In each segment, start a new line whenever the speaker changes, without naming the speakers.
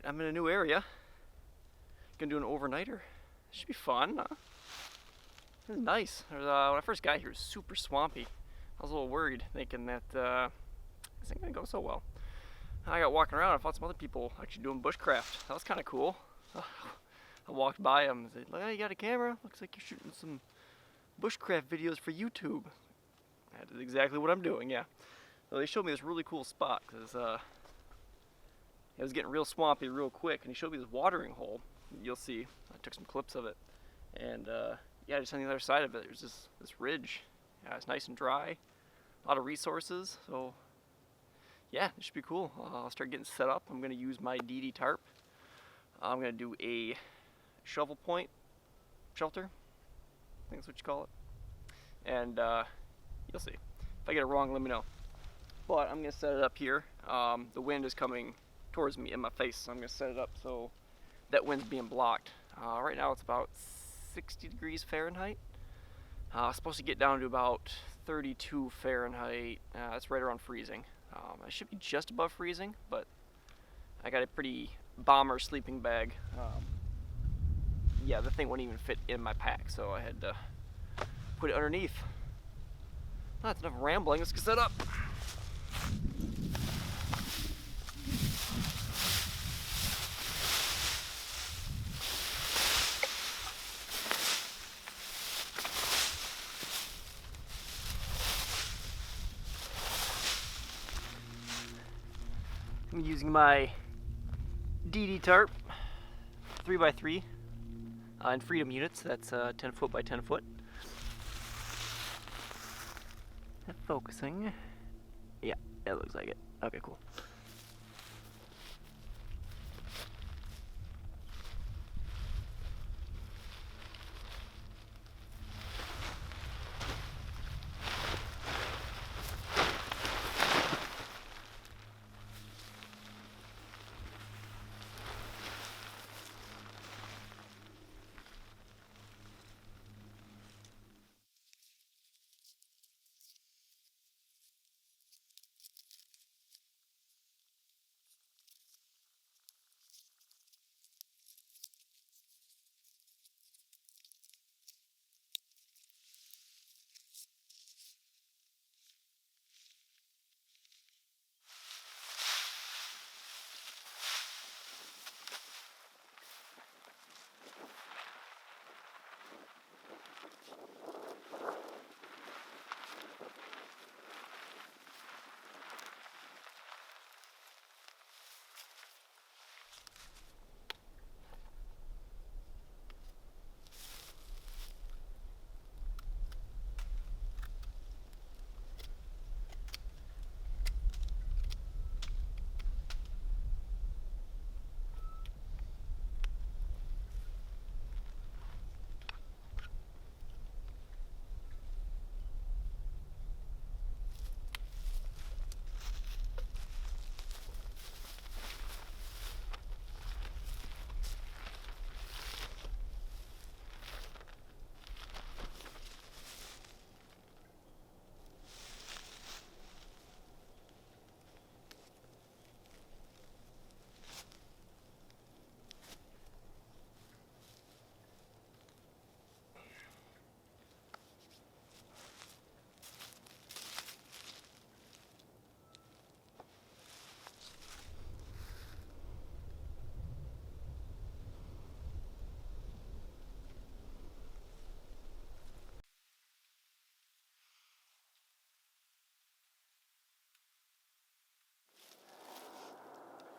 I'm in a new area. Gonna do an overnighter. Should be fun. This is nice. When I first got here, it was super swampy. I was a little worried, thinking that this ain't gonna go so well. I got walking around. I found some other people actually doing bushcraft. That was kind of cool. I walked by them and said, "Oh, you got a camera? Looks like you're shooting some bushcraft videos for YouTube." That is exactly what I'm doing. Yeah. So they showed me this really cool spot because it was getting real swampy real quick, and he showed me this watering hole. You'll see. I took some clips of it, and yeah, just on the other side of it, there's this ridge. Yeah, it's nice and dry. A lot of resources. So yeah, it should be cool. I'll start getting set up. I'm gonna use my DD tarp. I'm gonna do a shovel point shelter. I think that's what you call it. And you'll see. If I get it wrong, let me know. But I'm gonna set it up here. The wind is coming towards me in my face, so I'm gonna set it up so that wind's being blocked. Right now it's about 60 degrees Fahrenheit. It's supposed to get down to about 32 Fahrenheit. That's right around freezing. I should be just above freezing, but I got a pretty bomber sleeping bag. Yeah, the thing wouldn't even fit in my pack, so I had to put it underneath. That's enough rambling. Let's get set up. I'm using my DD tarp, 3x3, in Freedom units. That's 10 foot by 10 foot. Not focusing. Yeah, it looks like it. Okay, cool.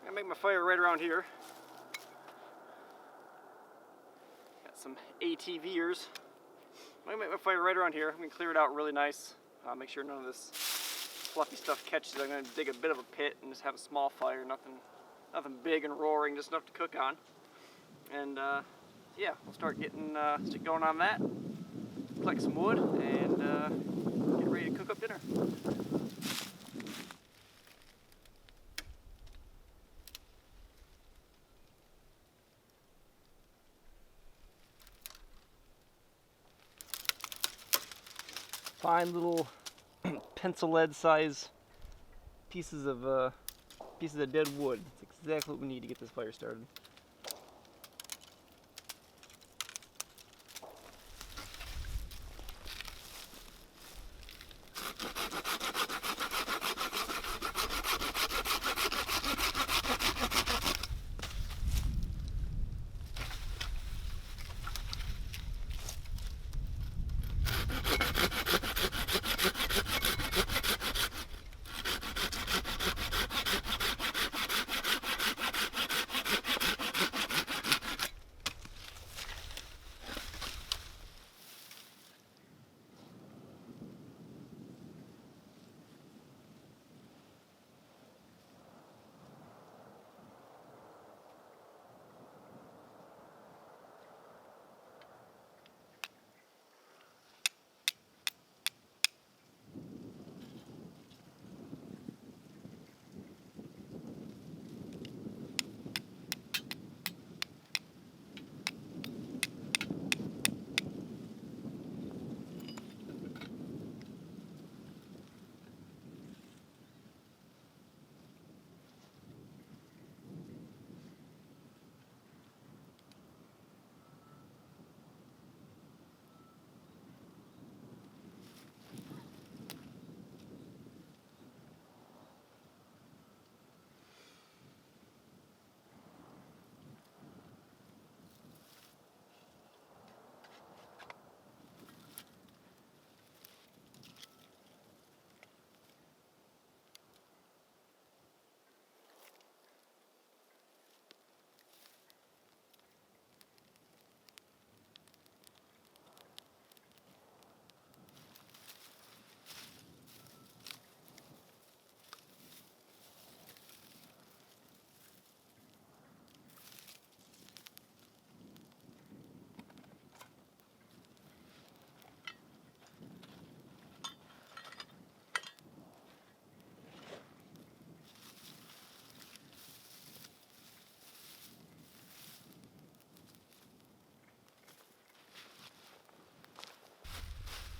I'm gonna make my fire right around here. Got some ATVers. I'm gonna make my fire right around here. I'm gonna clear it out really nice. Make sure none of this fluffy stuff catches. I'm gonna dig a bit of a pit and just have a small fire. Nothing big and roaring, just enough to cook on. And yeah, we'll start getting going on that. Collect some wood and get ready to cook up dinner. Fine little pencil lead size pieces of pieces of dead wood. It's exactly what we need to get this fire started.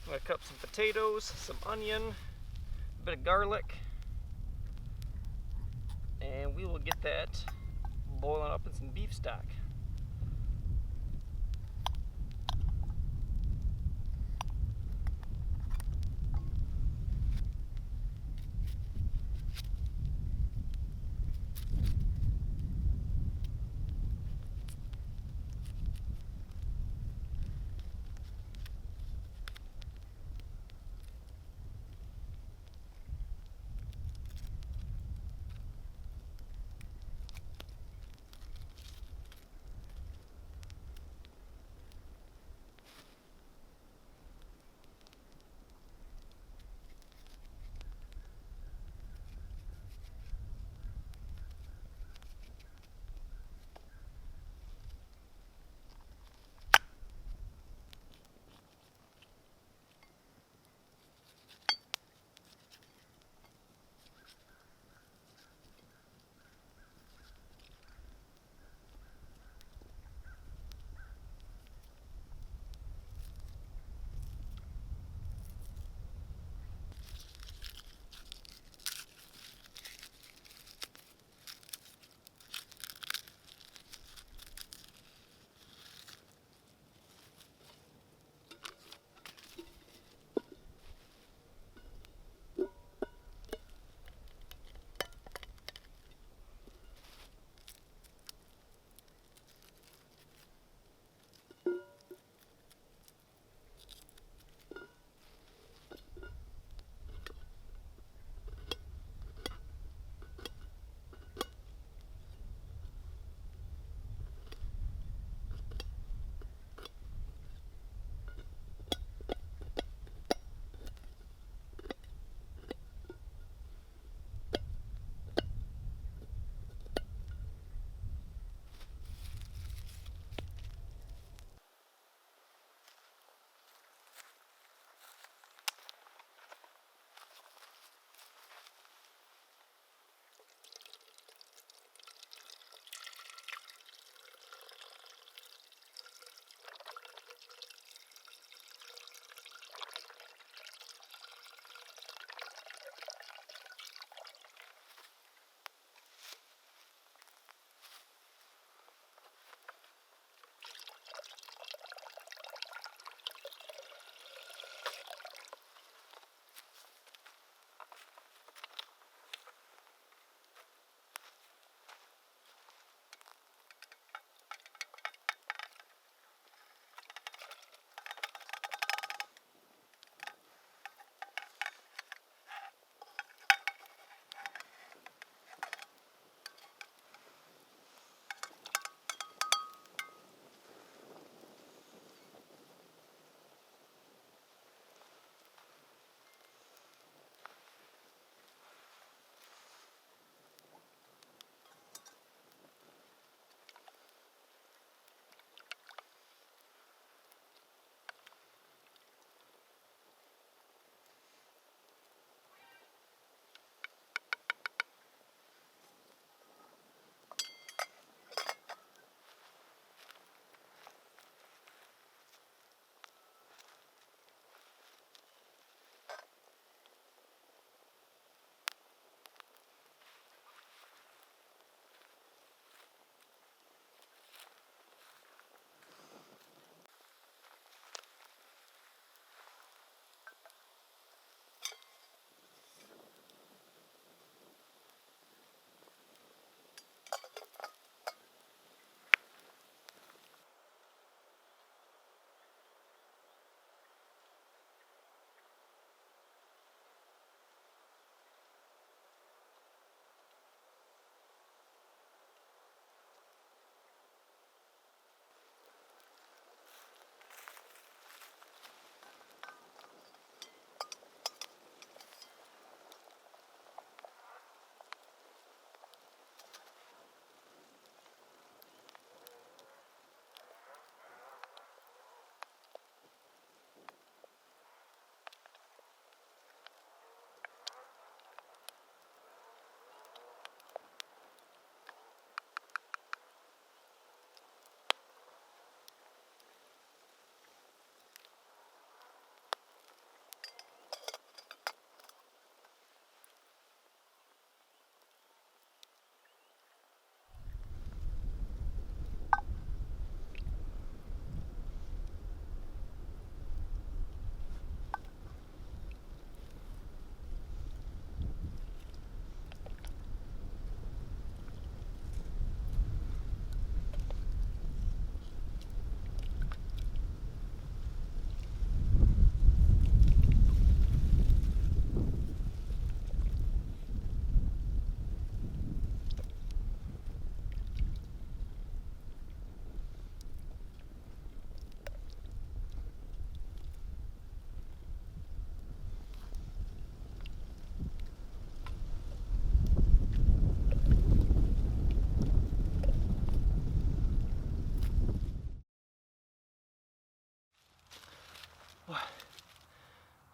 I'm going to cut some potatoes, some onion, a bit of garlic, and we will get that boiling up in some beef stock.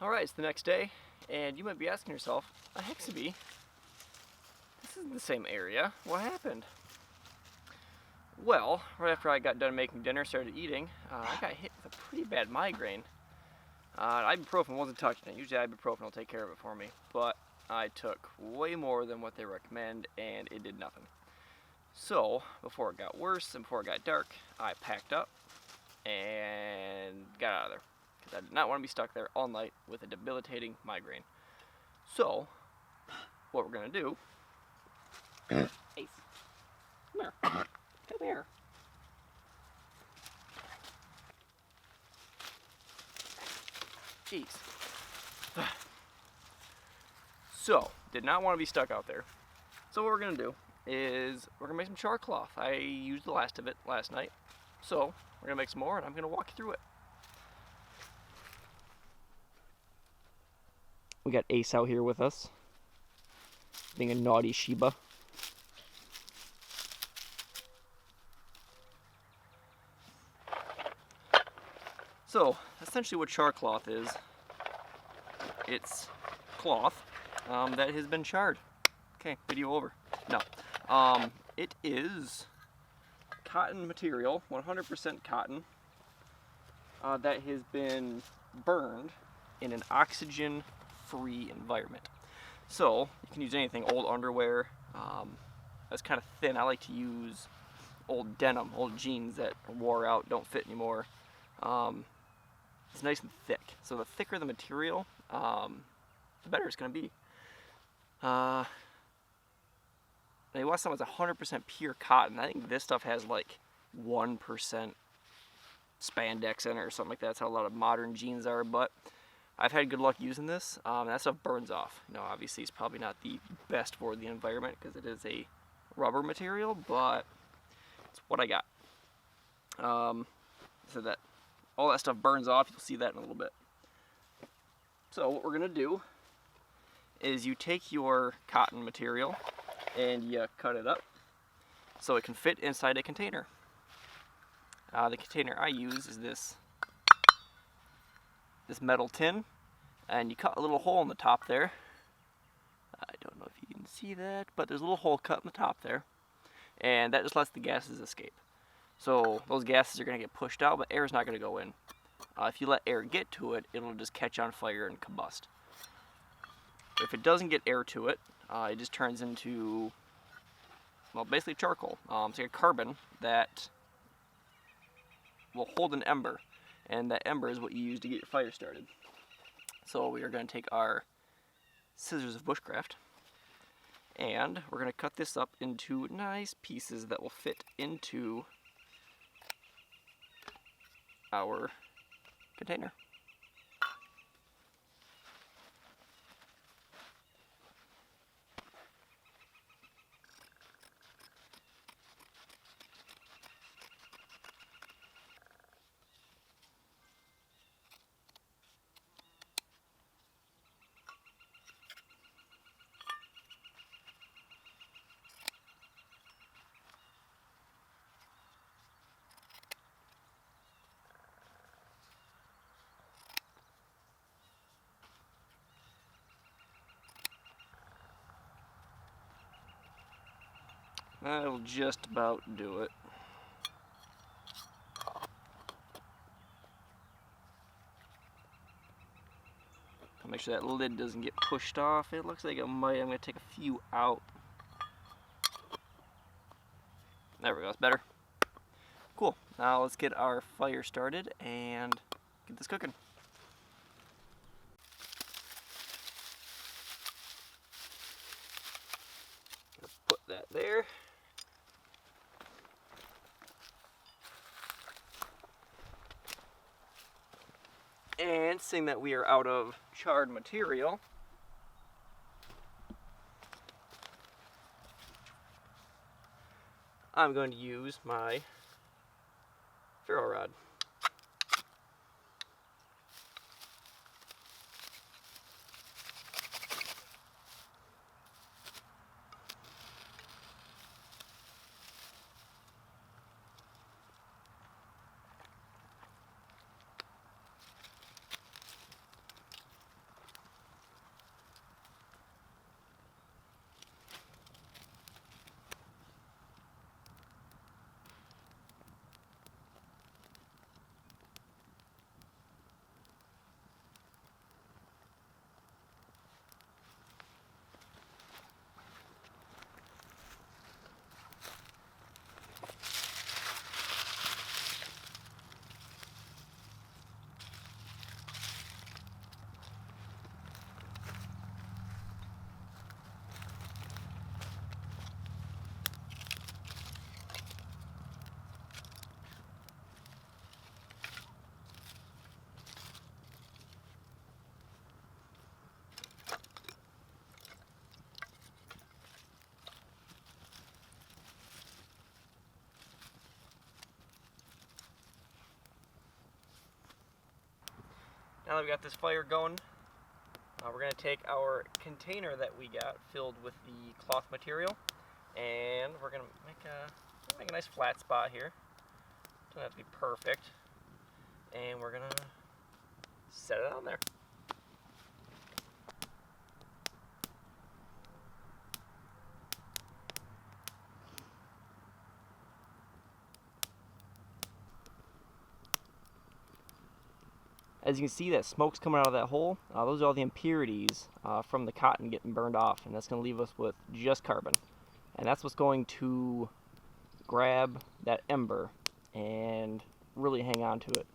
Alright, it's the next day, and you might be asking yourself, a Hexabee? This isn't the same area. What happened? Well, right after I got done making dinner, started eating, I got hit with a pretty bad migraine. Ibuprofen wasn't touching it. Usually ibuprofen will take care of it for me, but I took way more than what they recommend, and it did nothing. So, before it got worse and before it got dark, I packed up and got out of there. Because I did not want to be stuck there all night with a debilitating migraine. So, what we're going to do... Ace, come here. Come here. Jeez. So, did not want to be stuck out there. So what we're going to do is we're going to make some Charcloth. I used the last of it last night. So, we're going to make some more and I'm going to walk you through it. We got Ace out here with us, being a naughty Sheba. So, essentially what Charcloth is, it's cloth that has been charred. Okay, video over. No. It is cotton material, 100% cotton, that has been burned in an oxygen-free environment. So, you can use anything, old underwear, that's kind of thin. I like to use old denim, old jeans that wore out, don't fit anymore. It's nice and thick. So the thicker the material, the better it's going to be. They want something that's 100% pure cotton. I think this stuff has like 1% spandex in it or something like that. That's how a lot of modern jeans are, but I've had good luck using this. That stuff burns off. You know, obviously it's probably not the best for the environment because it is a rubber material, but it's what I got. So that all that stuff burns off. You'll see that in a little bit. So what we're going to do is you take your cotton material and you cut it up so it can fit inside a container. The container I use is this metal tin, and you cut a little hole in the top there. I don't know if you can see that, but there's a little hole cut in the top there, and that just lets the gases escape. So those gases are going to get pushed out, but air is not going to go in. If you let air get to it, it'll just catch on fire and combust. If it doesn't get air to it, it just turns into, well, basically charcoal. It's like a carbon that will hold an ember, and that ember is what you use to get your fire started. So we are going to take our scissors of Bushcraft, and we're going to cut this up into nice pieces that will fit into our container. That'll just about do it. I'll make sure that lid doesn't get pushed off. It looks like it might. I'm going to take a few out. There we go, that's better. Cool. Now let's get our fire started and get this cooking. Put that there. And seeing that we are out of charred material, I'm going to use my ferro rod. Now that we got this fire going, we're going to take our container that we got filled with the cloth material, and we're going to make a nice flat spot here. Doesn't have to be perfect. And we're going to set it on there. As you can see, that smoke's coming out of that hole. Those are all the impurities from the cotton getting burned off, and that's going to leave us with just carbon. And that's what's going to grab that ember and really hang on to it.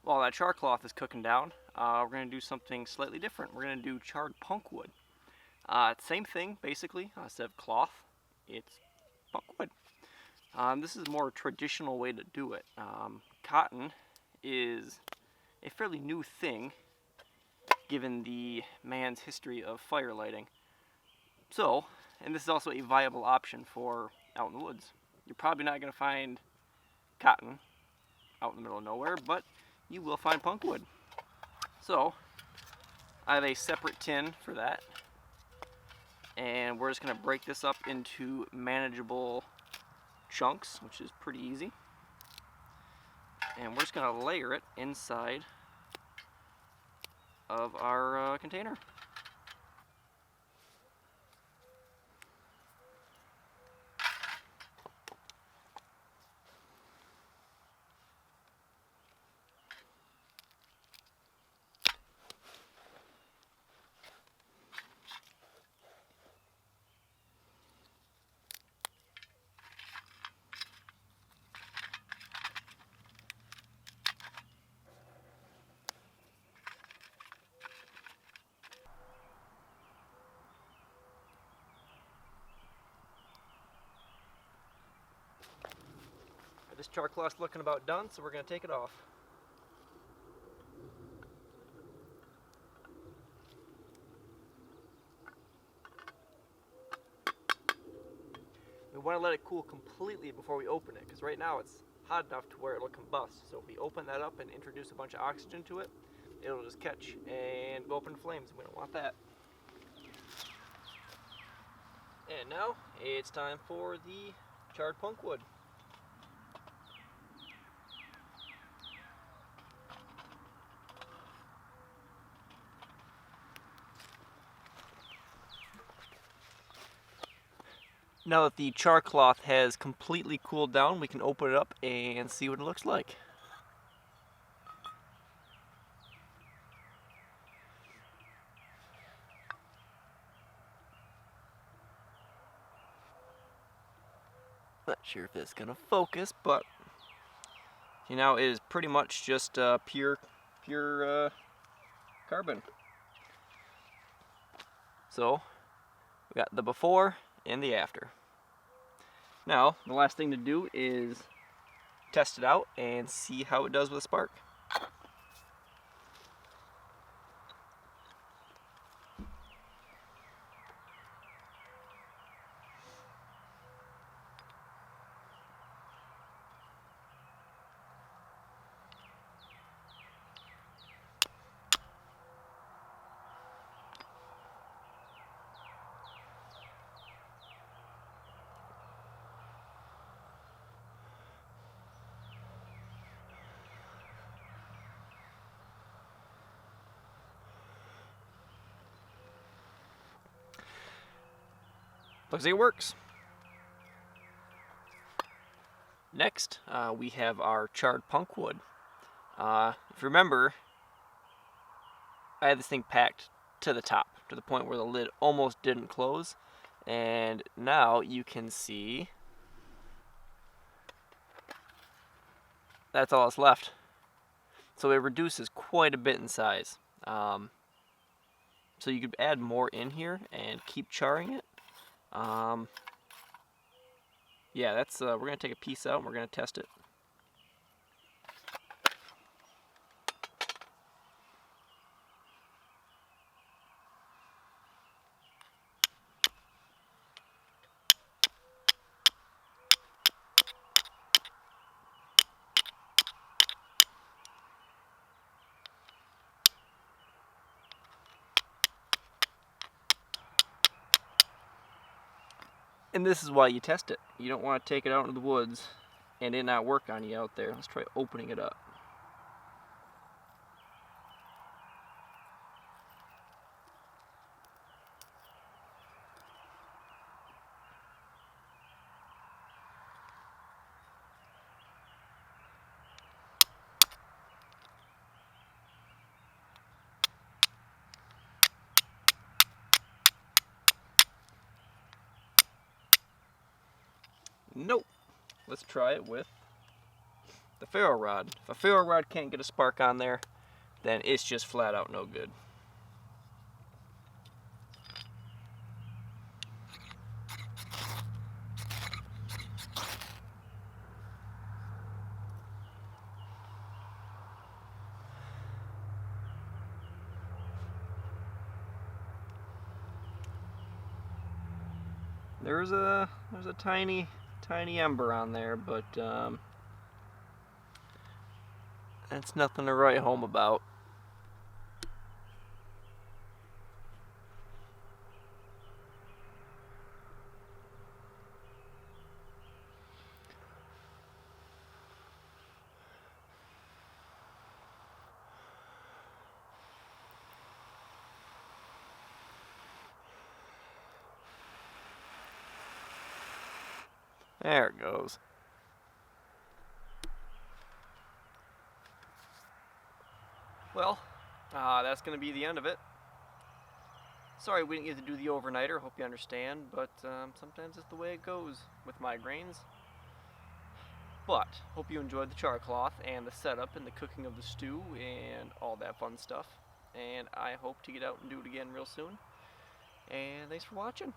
While that charcloth is cooking down, we're going to do something slightly different. We're going to do charred punk wood. Same thing, basically. Instead of cloth, it's punk wood. This is a more traditional way to do it. Cotton is a fairly new thing, given the man's history of fire lighting. So, and this is also a viable option for out in the woods. You're probably not going to find cotton out in the middle of nowhere, but you will find punk wood. So, I have a separate tin for that, and we're just going to break this up into manageable chunks, which is pretty easy. And we're just going to layer it inside of our container. This charcloth's looking about done, so we're going to take it off. We want to let it cool completely before we open it, because right now it's hot enough to where it'll combust. So if we open that up and introduce a bunch of oxygen to it, it'll just catch and go up in flames. We don't want that. And now it's time for the charred punk wood. Now that the charcloth has completely cooled down, we can open it up and see what it looks like. Not sure if it's gonna focus, but you know, it is pretty much just pure carbon. So we got the before and the after. Now, the last thing to do is test it out and see how it does with a spark. Looks like it works. Next, we have our charred punk wood. If you remember, I had this thing packed to the top, to the point where the lid almost didn't close. And now you can see that's all that's left. So it reduces quite a bit in size. So you could add more in here and keep charring it. Yeah, that's we're gonna take a piece out and we're gonna test it. And this is why you test it. You don't want to take it out into the woods and it not work on you out there. Let's try opening it up. Nope. Let's try it with the ferro rod. If a ferro rod can't get a spark on there, then it's just flat out no good. There's a tiny ember on there, but that's nothing to write home about. There it goes. Well, that's going to be the end of it. Sorry we didn't get to do the overnighter, hope you understand, but sometimes it's the way it goes with migraines. But, hope you enjoyed the charcloth and the setup and the cooking of the stew and all that fun stuff. And I hope to get out and do it again real soon. And thanks for watching.